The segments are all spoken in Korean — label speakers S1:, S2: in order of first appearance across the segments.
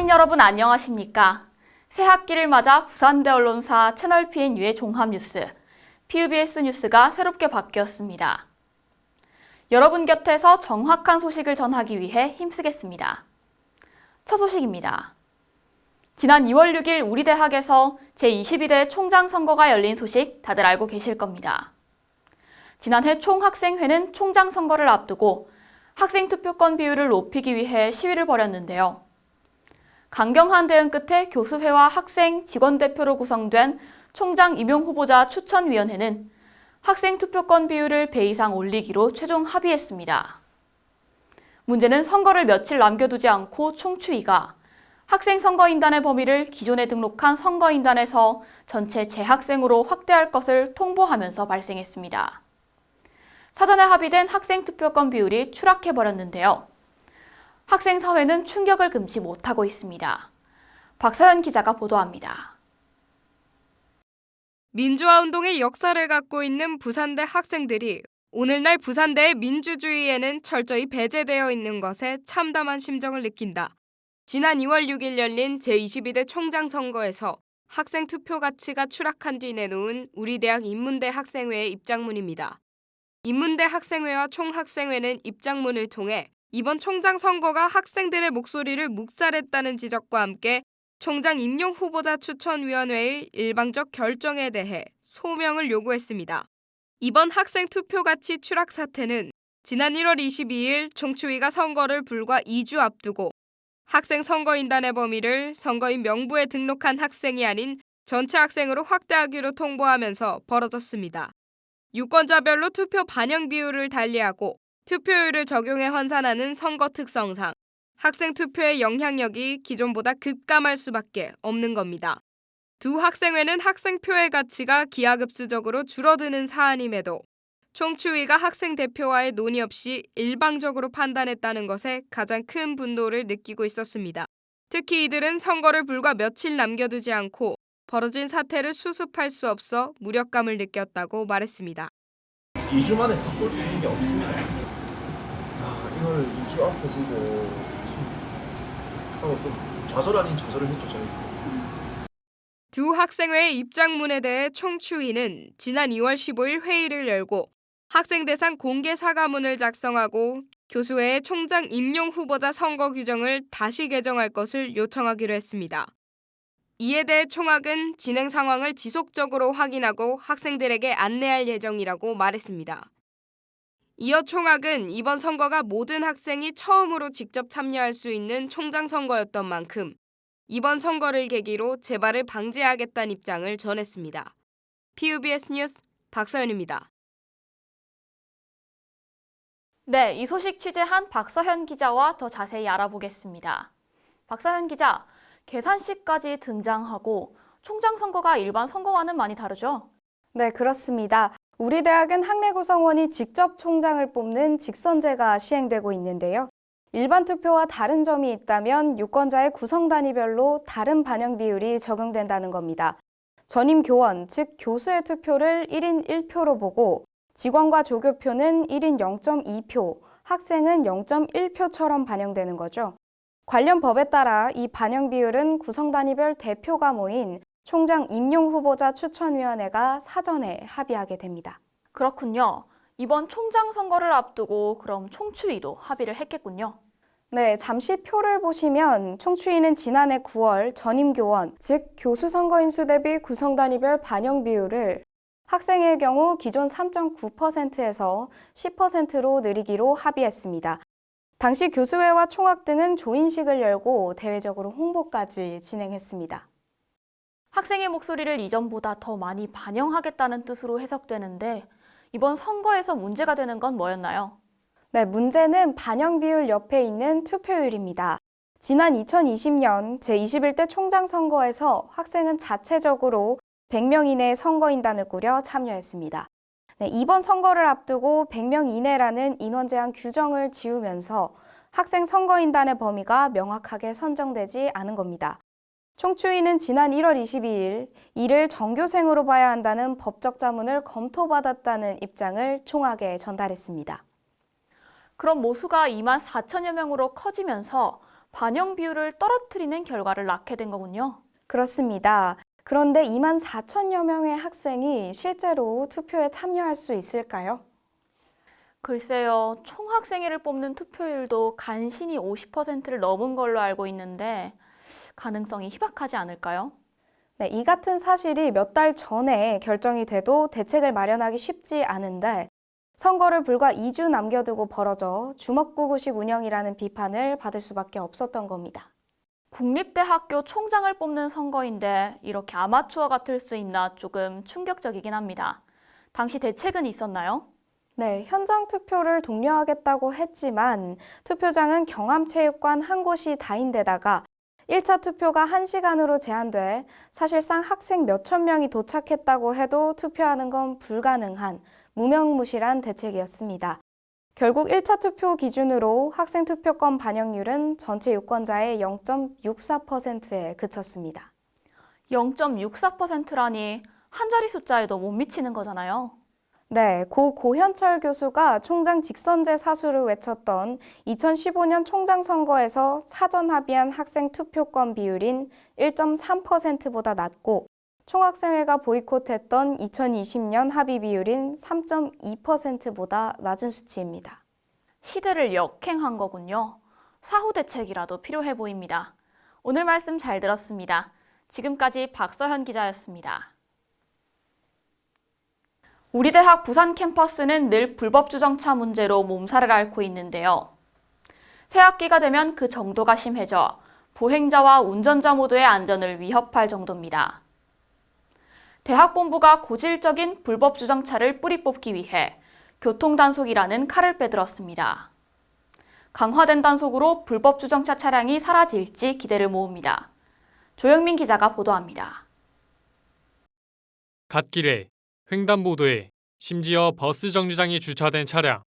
S1: 시민 여러분 안녕하십니까? 새 학기를 맞아 부산대 언론사 채널PNU의 종합뉴스, PUBS 뉴스가 새롭게 바뀌었습니다. 여러분 곁에서 정확한 소식을 전하기 위해 힘쓰겠습니다. 첫 소식입니다. 지난 2월 6일 우리 대학에서 제22대 총장 선거가 열린 소식 다들 알고 계실 겁니다. 지난해 총학생회는 총장 선거를 앞두고 학생 투표권 비율을 높이기 위해 시위를 벌였는데요. 강경한 대응 끝에 교수회와 학생, 직원 대표로 구성된 총장 임용 후보자 추천위원회는 학생 투표권 비율을 배 이상 올리기로 최종 합의했습니다. 문제는 선거를 며칠 남겨두지 않고 총추위가 학생 선거인단의 범위를 기존에 등록한 선거인단에서 전체 재학생으로 확대할 것을 통보하면서 발생했습니다. 사전에 합의된 학생 투표권 비율이 추락해버렸는데요. 학생 사회는 충격을 금치 못하고 있습니다. 박서연 기자가 보도합니다.
S2: 민주화 운동의 역사를 갖고 있는 부산대 학생들이 오늘날 부산대의 민주주의에는 철저히 배제되어 있는 것에 참담한 심정을 느낀다. 지난 2월 6일 열린 제22대 총장 선거에서 학생 투표 가치가 추락한 뒤 내놓은 우리대학 인문대 학생회의 입장문입니다. 인문대 학생회와 총학생회는 입장문을 통해 이번 총장 선거가 학생들의 목소리를 묵살했다는 지적과 함께 총장 임용 후보자 추천위원회의 일방적 결정에 대해 소명을 요구했습니다. 이번 학생 투표 가치 추락 사태는 지난 1월 22일 총추위가 선거를 불과 2주 앞두고 학생 선거인단의 범위를 선거인 명부에 등록한 학생이 아닌 전체 학생으로 확대하기로 통보하면서 벌어졌습니다. 유권자별로 투표 반영 비율을 달리하고 투표율을 적용해 환산하는 선거 특성상 학생 투표의 영향력이 기존보다 급감할 수밖에 없는 겁니다. 두 학생회는 학생표의 가치가 기하급수적으로 줄어드는 사안임에도 총추위가 학생 대표와의 논의 없이 일방적으로 판단했다는 것에 가장 큰 분노를 느끼고 있었습니다. 특히 이들은 선거를 불과 며칠 남겨두지 않고 벌어진 사태를 수습할 수 없어 무력감을 느꼈다고 말했습니다.
S3: 2주 만에 바꿀 수 있는 게 없습니다. 이걸 2주 앞에 두고 하고 좀 좌절 아닌 좌절을 했죠, 저희.
S2: 두 학생회의 입장문에 대해 총추위는 지난 2월 15일 회의를 열고 학생 대상 공개 사과문을 작성하고 교수회의 총장 임용 후보자 선거 규정을 다시 개정할 것을 요청하기로 했습니다. 이에 대해 총학은 진행 상황을 지속적으로 확인하고 학생들에게 안내할 예정이라고 말했습니다. 이어 총학은 이번 선거가 모든 학생이 처음으로 직접 참여할 수 있는 총장 선거였던 만큼 이번 선거를 계기로 재발을 방지하겠다는 입장을 전했습니다. PUBS 뉴스 박서연입니다.
S1: 네, 이 소식 취재한 박서현 기자와 더 자세히 알아보겠습니다. 박서현 기자, 계산식까지 등장하고 총장 선거가 일반 선거와는 많이 다르죠?
S4: 네, 그렇습니다. 우리 대학은 학내 구성원이 직접 총장을 뽑는 직선제가 시행되고 있는데요. 일반 투표와 다른 점이 있다면 유권자의 구성 단위별로 다른 반영 비율이 적용된다는 겁니다. 전임 교원, 즉 교수의 투표를 1인 1표로 보고 직원과 조교표는 1인 0.2표, 학생은 0.1표처럼 반영되는 거죠. 관련 법에 따라 이 반영 비율은 구성 단위별 대표가 모인 총장 임용 후보자 추천위원회가 사전에 합의하게 됩니다.
S1: 그렇군요. 이번 총장 선거를 앞두고 그럼 총추위도 합의를 했겠군요.
S4: 네, 잠시 표를 보시면 총추위는 지난해 9월 전임 교원, 즉 교수 선거인 수 대비 구성 단위별 반영 비율을 학생의 경우 기존 3.9%에서 10%로 늘리기로 합의했습니다. 당시 교수회와 총학 등은 조인식을 열고 대외적으로 홍보까지 진행했습니다.
S1: 학생의 목소리를 이전보다 더 많이 반영하겠다는 뜻으로 해석되는데 이번 선거에서 문제가 되는 건 뭐였나요?
S4: 네, 문제는 반영 비율 옆에 있는 투표율입니다. 지난 2020년 제21대 총장 선거에서 학생은 자체적으로 100명 이내의 선거인단을 꾸려 참여했습니다. 네, 이번 선거를 앞두고 100명 이내라는 인원 제한 규정을 지우면서 학생 선거인단의 범위가 명확하게 선정되지 않은 겁니다. 총추위는 지난 1월 22일 이를 정교생으로 봐야 한다는 법적 자문을 검토받았다는 입장을 총학에 전달했습니다.
S1: 그럼 모수가 2만 4천여 명으로 커지면서 반영 비율을 떨어뜨리는 결과를 낳게 된 거군요.
S4: 그렇습니다. 그런데 2만 4천여 명의 학생이 실제로 투표에 참여할 수 있을까요?
S1: 글쎄요, 총학생회를 뽑는 투표율도 간신히 50%를 넘은 걸로 알고 있는데 가능성이 희박하지 않을까요?
S4: 네, 이 같은 사실이 몇 달 전에 결정이 돼도 대책을 마련하기 쉽지 않은데 선거를 불과 2주 남겨두고 벌어져 주먹구구식 운영이라는 비판을 받을 수밖에 없었던 겁니다.
S1: 국립대학교 총장을 뽑는 선거인데 이렇게 아마추어가 틀 수 있나 조금 충격적이긴 합니다. 당시 대책은 있었나요?
S4: 네, 현장 투표를 독려하겠다고 했지만 투표장은 경암체육관 한 곳이 다인 데다가 1차 투표가 1시간으로 제한돼 사실상 학생 몇천 명이 도착했다고 해도 투표하는 건 불가능한 무명무실한 대책이었습니다. 결국 1차 투표 기준으로 학생 투표권 반영률은 전체 유권자의 0.64%에 그쳤습니다.
S1: 0.64%라니 한 자리 숫자에도 못 미치는 거잖아요.
S4: 네, 고 고현철 교수가 총장 직선제 사수를 외쳤던 2015년 총장 선거에서 사전 합의한 학생 투표권 비율인 1.3%보다 낮고 총학생회가 보이콧했던 2020년 합의 비율인 3.2%보다 낮은 수치입니다.
S1: 시대를 역행한 거군요. 사후 대책이라도 필요해 보입니다. 오늘 말씀 잘 들었습니다. 지금까지 박서현 기자였습니다. 우리 대학 부산 캠퍼스는 늘 불법 주정차 문제로 몸살을 앓고 있는데요. 새학기가 되면 그 정도가 심해져 보행자와 운전자 모두의 안전을 위협할 정도입니다. 대학 본부가 고질적인 불법 주정차를 뿌리 뽑기 위해 교통단속이라는 칼을 빼들었습니다. 강화된 단속으로 불법 주정차 차량이 사라질지 기대를 모읍니다. 조영민 기자가 보도합니다.
S5: 갓길에, 횡단보도에, 심지어 버스 정류장에 주차된 차량,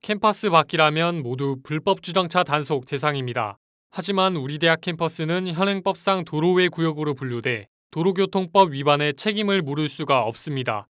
S5: 캠퍼스 밖이라면 모두 불법 주정차 단속 대상입니다. 하지만 우리 대학 캠퍼스는 현행법상 도로외 구역으로 분류돼 도로교통법 위반의 책임을 물을 수가 없습니다.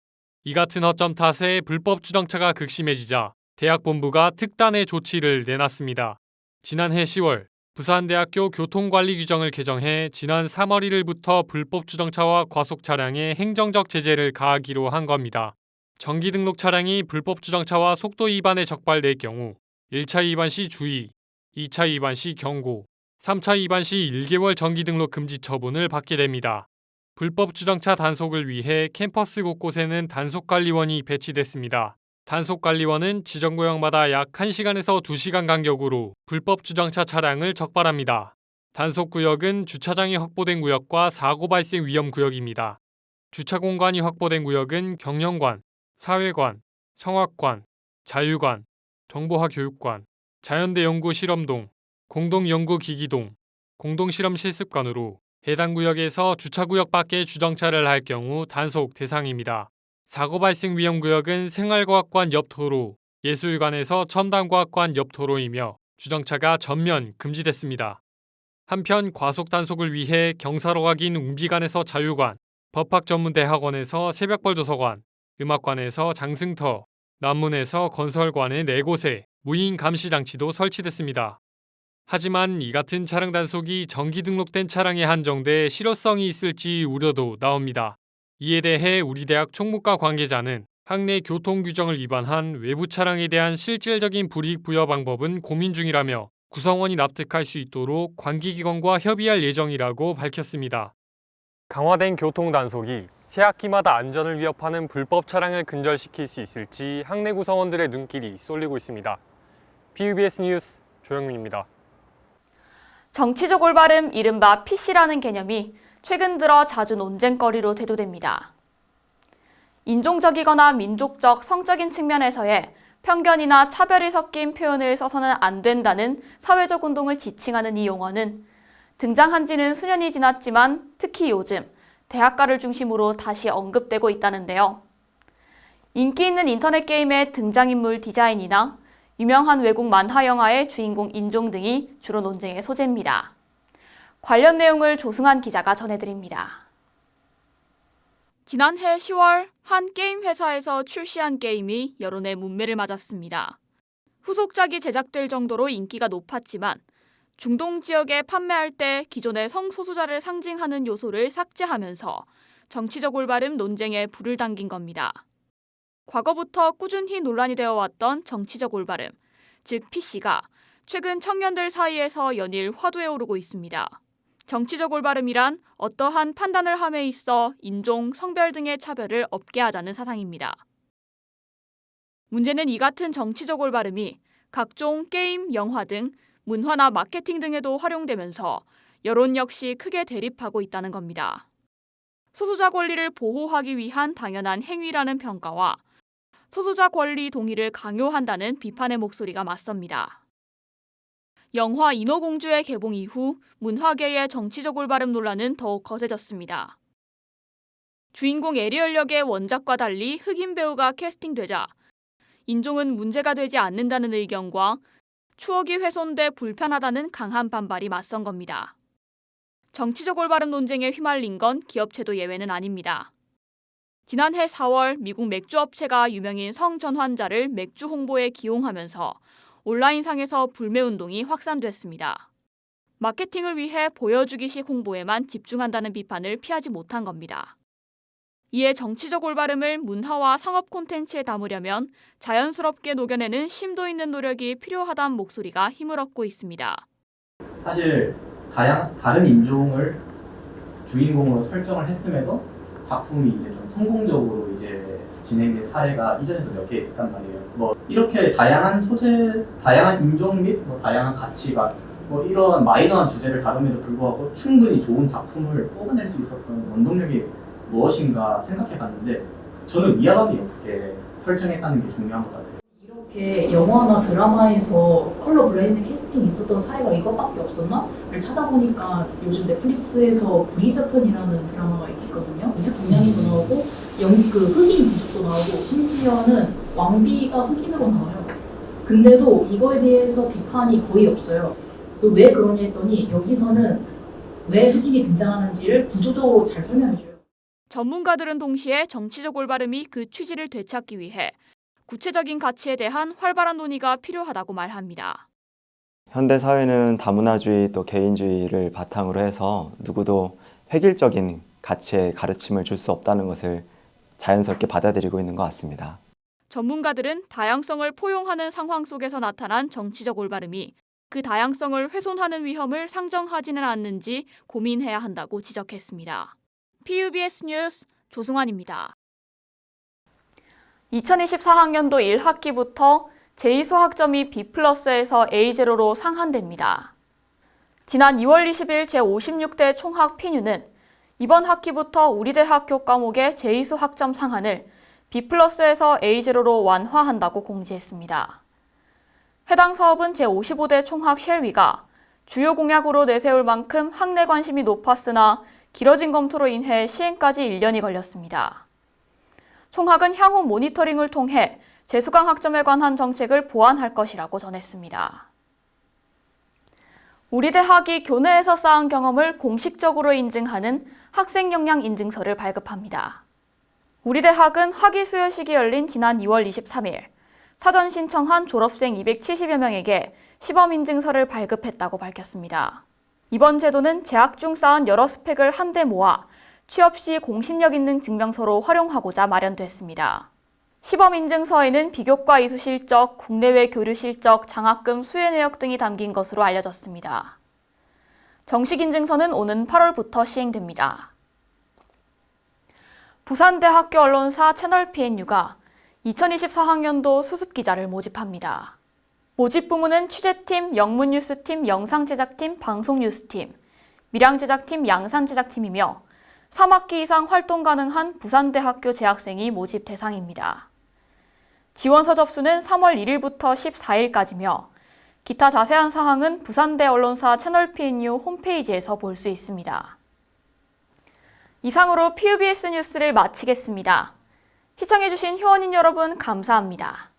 S5: 이 같은 허점 탓에 불법 주정차가 극심해지자 대학 본부가 특단의 조치를 내놨습니다. 지난해 10월 부산대학교 교통관리 규정을 개정해 지난 3월 1일부터 불법 주정차와 과속 차량에 행정적 제재를 가하기로 한 겁니다. 정기 등록 차량이 불법 주정차와 속도 위반에 적발될 경우 1차 위반 시 주의, 2차 위반 시 경고, 3차 위반 시 1개월 정기 등록 금지 처분을 받게 됩니다. 불법 주정차 단속을 위해 캠퍼스 곳곳에는 단속관리원이 배치됐습니다. 단속관리원은 지정구역마다 약 1시간에서 2시간 간격으로 불법 주정차 차량을 적발합니다. 단속구역은 주차장이 확보된 구역과 사고 발생 위험 구역입니다. 주차 공간이 확보된 구역은 경영관, 사회관, 성악관, 자유관, 정보화교육관, 자연대 연구 실험동, 공동연구기기동, 공동실험실습관으로 해당 구역에서 주차구역 밖에 주정차를 할 경우 단속 대상입니다. 사고 발생 위험 구역은 생활과학관 옆 도로, 예술관에서 첨단과학관 옆 도로이며 주정차가 전면 금지됐습니다. 한편 과속 단속을 위해 경사로각인 웅비관에서 자유관, 법학전문대학원에서 새벽벌 도서관, 음악관에서 장승터, 남문에서 건설관의 4곳에 무인 감시 장치도 설치됐습니다. 하지만 이 같은 차량 단속이 정기 등록된 차량에 한정돼 실효성이 있을지 우려도 나옵니다. 이에 대해 우리 대학 총무과 관계자는 학내 교통 규정을 위반한 외부 차량에 대한 실질적인 불이익 부여 방법은 고민 중이라며 구성원이 납득할 수 있도록 관계기관과 협의할 예정이라고 밝혔습니다.
S6: 강화된 교통 단속이 새학기마다 안전을 위협하는 불법 차량을 근절시킬 수 있을지 학내 구성원들의 눈길이 쏠리고 있습니다. PUBS 뉴스 조영민입니다.
S1: 정치적 올바름, 이른바 PC라는 개념이 최근 들어 자주 논쟁거리로 대두됩니다. 인종적이거나 민족적, 성적인 측면에서의 편견이나 차별이 섞인 표현을 써서는 안 된다는 사회적 운동을 지칭하는 이 용어는 등장한 지는 수년이 지났지만 특히 요즘 대학가를 중심으로 다시 언급되고 있다는데요. 인기 있는 인터넷 게임의 등장인물 디자인이나 유명한 외국 만화 영화의 주인공 인종 등이 주로 논쟁의 소재입니다. 관련 내용을 조승환 기자가 전해드립니다. 지난해 10월 한 게임 회사에서 출시한 게임이 여론의 문매를 맞았습니다. 후속작이 제작될 정도로 인기가 높았지만 중동 지역에 판매할 때 기존의 성소수자를 상징하는 요소를 삭제하면서 정치적 올바름 논쟁에 불을 당긴 겁니다. 과거부터 꾸준히 논란이 되어 왔던 정치적 올바름, 즉 PC가 최근 청년들 사이에서 연일 화두에 오르고 있습니다. 정치적 올바름이란 어떠한 판단을 함에 있어 인종, 성별 등의 차별을 없게 하자는 사상입니다. 문제는 이 같은 정치적 올바름이 각종 게임, 영화 등 문화나 마케팅 등에도 활용되면서 여론 역시 크게 대립하고 있다는 겁니다. 소수자 권리를 보호하기 위한 당연한 행위라는 평가와 소수자 권리 동의를 강요한다는 비판의 목소리가 맞섭니다. 영화 인어공주의 개봉 이후 문화계의 정치적 올바름 논란은 더욱 거세졌습니다. 주인공 에리얼 역의 원작과 달리 흑인 배우가 캐스팅되자 인종은 문제가 되지 않는다는 의견과 추억이 훼손돼 불편하다는 강한 반발이 맞선 겁니다. 정치적 올바름 논쟁에 휘말린 건 기업체도 예외는 아닙니다. 지난해 4월 미국 맥주업체가 유명인 성전환자를 맥주 홍보에 기용하면서 온라인상에서 불매운동이 확산됐습니다. 마케팅을 위해 보여주기식 홍보에만 집중한다는 비판을 피하지 못한 겁니다. 이에 정치적 올바름을 문화와 상업 콘텐츠에 담으려면 자연스럽게 녹여내는 심도 있는 노력이 필요하다는 목소리가 힘을 얻고 있습니다.
S7: 사실 다른 인종을 주인공으로 설정을 했음에도 작품이 이제 좀 성공적으로 이제 진행된 사례가 이전에도 몇 개 있단 말이에요. 뭐 이렇게 다양한 소재, 다양한 인종 및 뭐 다양한 가치관, 뭐 이런 마이너한 주제를 다룸에도 불구하고 충분히 좋은 작품을 뽑아낼 수 있었던 원동력이 무엇인가 생각해봤는데 저는 위화감이 없게 설정했다는 게 중요한 것 같아요.
S8: 이렇게 영화나 드라마에서 컬러 블레인드 캐스팅이 있었던 사례가 이것밖에 없었나?를 찾아보니까 요즘 넷플릭스에서 브리저튼이라는 드라마가 있거든요. 동양인도 나오고 흑인 귀족도 나오고 심지어는 왕비가 흑인으로 나와요. 근데도 이거에 대해서 비판이 거의 없어요. 왜 그러냐 했더니 여기서는 왜 흑인이 등장하는지를 구조적으로 잘 설명해줘요.
S1: 전문가들은 동시에 정치적 올바름이 그 취지를 되찾기 위해 구체적인 가치에 대한 활발한 논의가 필요하다고 말합니다.
S9: 현대 사회는 다문화주의 또 개인주의를 바탕으로 해서 누구도 획일적인 가치의 가르침을 줄 수 없다는 것을 자연스럽게 받아들이고 있는 것 같습니다.
S1: 전문가들은 다양성을 포용하는 상황 속에서 나타난 정치적 올바름이 그 다양성을 훼손하는 위험을 상정하지는 않는지 고민해야 한다고 지적했습니다. PUBS 뉴스 조승환입니다. 2024학년도 1학기부터 제2수학점이 B+에서 A0로 상한됩니다. 지난 2월 20일 제56대 총학 피뉴는 이번 학기부터 우리 대학 교과목의 제2수학점 상한을 B+에서 A0로 완화한다고 공지했습니다. 해당 사업은 제55대 총학 쉘위가 주요 공약으로 내세울 만큼 학내 관심이 높았으나 길어진 검토로 인해 시행까지 1년이 걸렸습니다. 총학은 향후 모니터링을 통해 재수강 학점에 관한 정책을 보완할 것이라고 전했습니다. 우리 대학이 교내에서 쌓은 경험을 공식적으로 인증하는 학생 역량 인증서를 발급합니다. 우리 대학은 학위 수여 식이 열린 지난 2월 23일 사전 신청한 졸업생 270여 명에게 시범 인증서를 발급했다고 밝혔습니다. 이번 제도는 재학 중 쌓은 여러 스펙을 한데 모아 취업 시 공신력 있는 증명서로 활용하고자 마련됐습니다. 시범 인증서에는 비교과 이수 실적, 국내외 교류 실적, 장학금 수혜 내역 등이 담긴 것으로 알려졌습니다. 정식 인증서는 오는 8월부터 시행됩니다. 부산대학교 언론사 채널 PNU가 2024학년도 수습기자를 모집합니다. 모집 부문은 취재팀, 영문뉴스팀, 영상제작팀, 방송뉴스팀, 밀양제작팀, 양산제작팀이며 3학기 이상 활동 가능한 부산대학교 재학생이 모집 대상입니다. 지원서 접수는 3월 1일부터 14일까지며 기타 자세한 사항은 부산대 언론사 채널 PNU 홈페이지에서 볼 수 있습니다. 이상으로 PUBS 뉴스를 마치겠습니다. 시청해주신 효원인 여러분 감사합니다.